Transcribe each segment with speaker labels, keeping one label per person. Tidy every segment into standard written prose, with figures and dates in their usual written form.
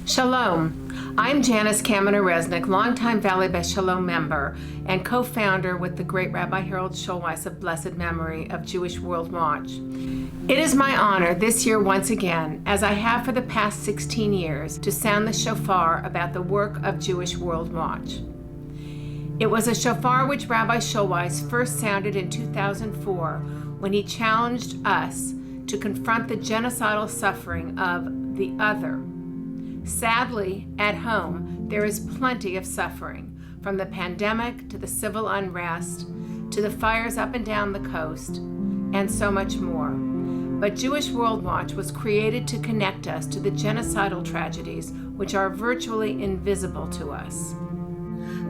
Speaker 1: Shalom. I'm Janice Kamenir-Reznik, longtime Valley Beth Shalom member and co-founder with the great Rabbi Harold Schulweis of blessed memory of Jewish World Watch. It is my honor this year once again, as I have for the past 16 years, to sound the shofar about the work of Jewish World Watch. It was a shofar which Rabbi Schulweis first sounded in 2004 when he challenged us to confront the genocidal suffering of the other. Sadly, at home, there is plenty of suffering, from the pandemic to the civil unrest, to the fires up and down the coast, and so much more. But Jewish World Watch was created to connect us to the genocidal tragedies which are virtually invisible to us.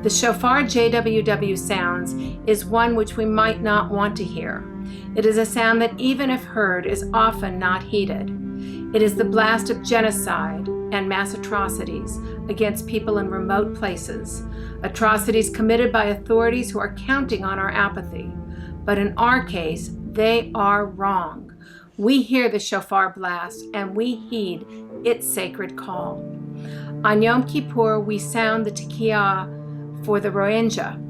Speaker 1: The shofar JWW sounds is one which we might not want to hear. It is a sound that, even if heard, is often not heeded. It is the blast of genocide and mass atrocities against people in remote places, atrocities committed by authorities who are counting on our apathy. But in our case, they are wrong. We hear the shofar blast and we heed its sacred call. On Yom Kippur, we sound the Tekiah for the Rohingya.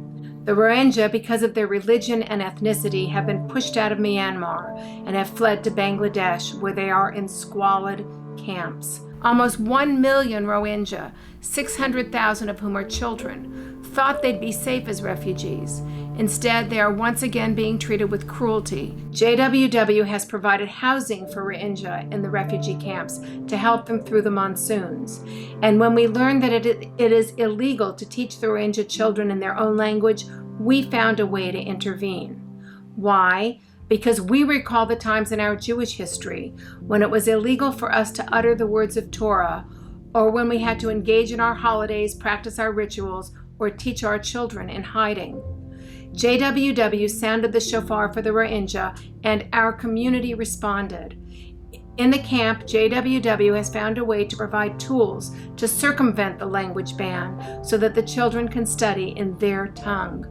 Speaker 1: The Rohingya, because of their religion and ethnicity, have been pushed out of Myanmar and have fled to Bangladesh, where they are in squalid camps. Almost 1 million Rohingya, 600,000 of whom are children, thought they'd be safe as refugees. Instead, they are once again being treated with cruelty. JWW has provided housing for Rohingya in the refugee camps to help them through the monsoons. And when we learned that it is illegal to teach the Rohingya children in their own language, we found a way to intervene. Why? Because we recall the times in our Jewish history when it was illegal for us to utter the words of Torah, or when we had to engage in our holidays, practice our rituals, or teach our children in hiding. JWW sounded the shofar for the Rohingya, and our community responded. In the camp, JWW has found a way to provide tools to circumvent the language ban so that the children can study in their tongue.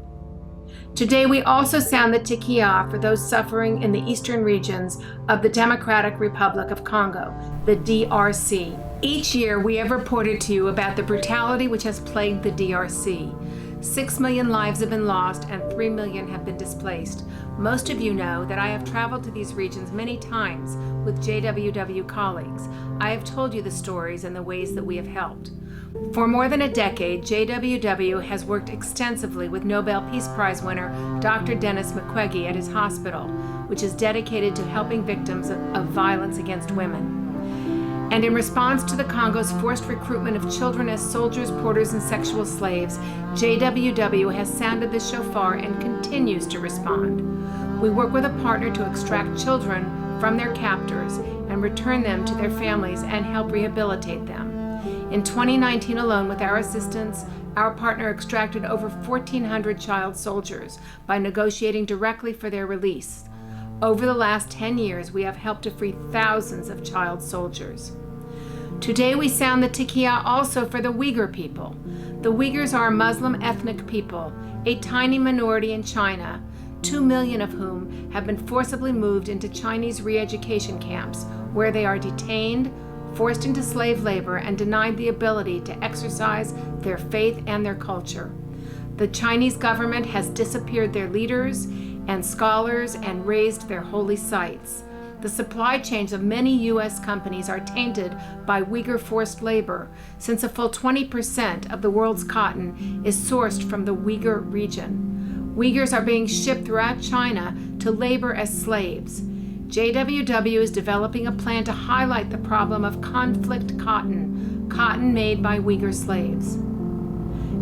Speaker 1: Today, we also sound the Tekiah for those suffering in the eastern regions of the Democratic Republic of Congo, the DRC. Each year, we have reported to you about the brutality which has plagued the DRC. 6 million lives have been lost and 3 million have been displaced. Most of you know that I have traveled to these regions many times with JWW colleagues. I have told you the stories and the ways that we have helped. For more than a decade, JWW has worked extensively with Nobel Peace Prize winner Dr. Denis Mukwege at his hospital, which is dedicated to helping victims of violence against women. And in response to the Congo's forced recruitment of children as soldiers, porters, and sexual slaves, JWW has sounded the shofar and continues to respond. We work with a partner to extract children from their captors and return them to their families and help rehabilitate them. In 2019 alone, with our assistance, our partner extracted over 1,400 child soldiers by negotiating directly for their release. Over the last 10 years, we have helped to free thousands of child soldiers. Today, we sound the Tekiah also for the Uyghur people. The Uyghurs are a Muslim ethnic people, a tiny minority in China, 2 million of whom have been forcibly moved into Chinese re-education camps, where they are detained, forced into slave labor, and denied the ability to exercise their faith and their culture. The Chinese government has disappeared their leaders and scholars and razed their holy sites. The supply chains of many U.S. companies are tainted by Uyghur forced labor, since a full 20% of the world's cotton is sourced from the Uyghur region. Uyghurs are being shipped throughout China to labor as slaves. JWW is developing a plan to highlight the problem of conflict cotton made by Uyghur slaves.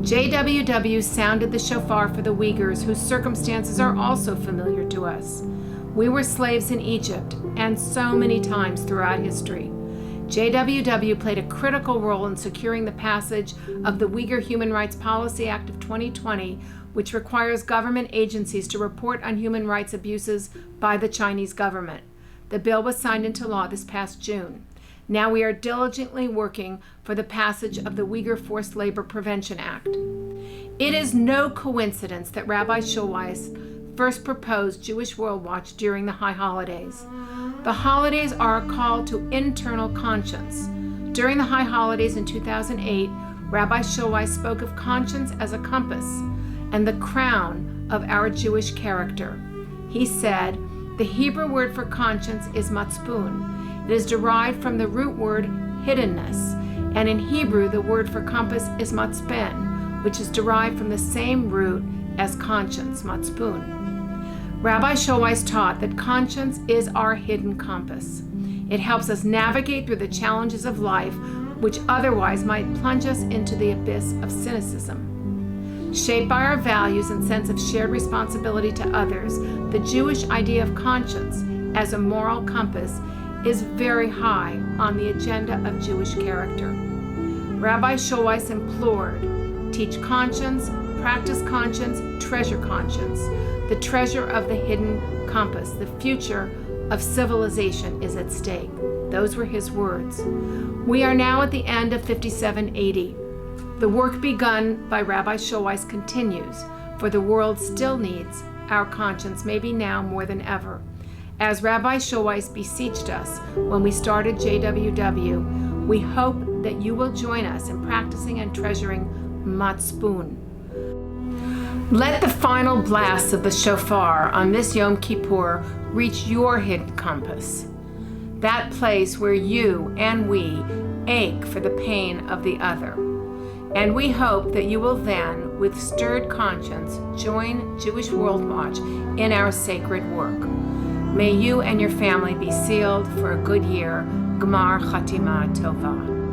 Speaker 1: JWW sounded the shofar for the Uyghurs, whose circumstances are also familiar to us. We were slaves in Egypt, and so many times throughout history. JWW played a critical role in securing the passage of the Uyghur Human Rights Policy Act of 2020, which requires government agencies to report on human rights abuses by the Chinese government. The bill was signed into law this past June. Now we are diligently working for the passage of the Uyghur Forced Labor Prevention Act. It is no coincidence that Rabbi Schulweis first proposed Jewish World Watch during the high holidays. The holidays are a call to internal conscience, During the High Holidays in 2008, Rabbi Schulweis spoke of conscience as a compass and the crown of our Jewish character. He said, the Hebrew word for conscience is matzpun. It is derived from the root word hiddenness, and in Hebrew the word for compass is matzpen, which is derived from the same root as conscience, matzpun. Rabbi Schulweis taught that conscience is our hidden compass. It helps us navigate through the challenges of life, which otherwise might plunge us into the abyss of cynicism. Shaped by our values and sense of shared responsibility to others, the Jewish idea of conscience as a moral compass is very high on the agenda of Jewish character. Rabbi Schulweis implored, teach conscience, practice conscience, treasure conscience. The treasure of the hidden compass, the future of civilization is at stake. Those were his words. We are now at the end of 5780. The work begun by Rabbi Schulweis continues, for the world still needs our conscience, maybe now more than ever. As Rabbi Schulweis beseeched us when we started JWW, we hope that you will join us in practicing and treasuring matzpun. Let the final blasts of the shofar on this Yom Kippur reach your hidden compass, that place where you and we ache for the pain of the other. And we hope that you will then, with stirred conscience, join Jewish World Watch in our sacred work. May you and your family be sealed for a good year. Gmar Chatima Tova.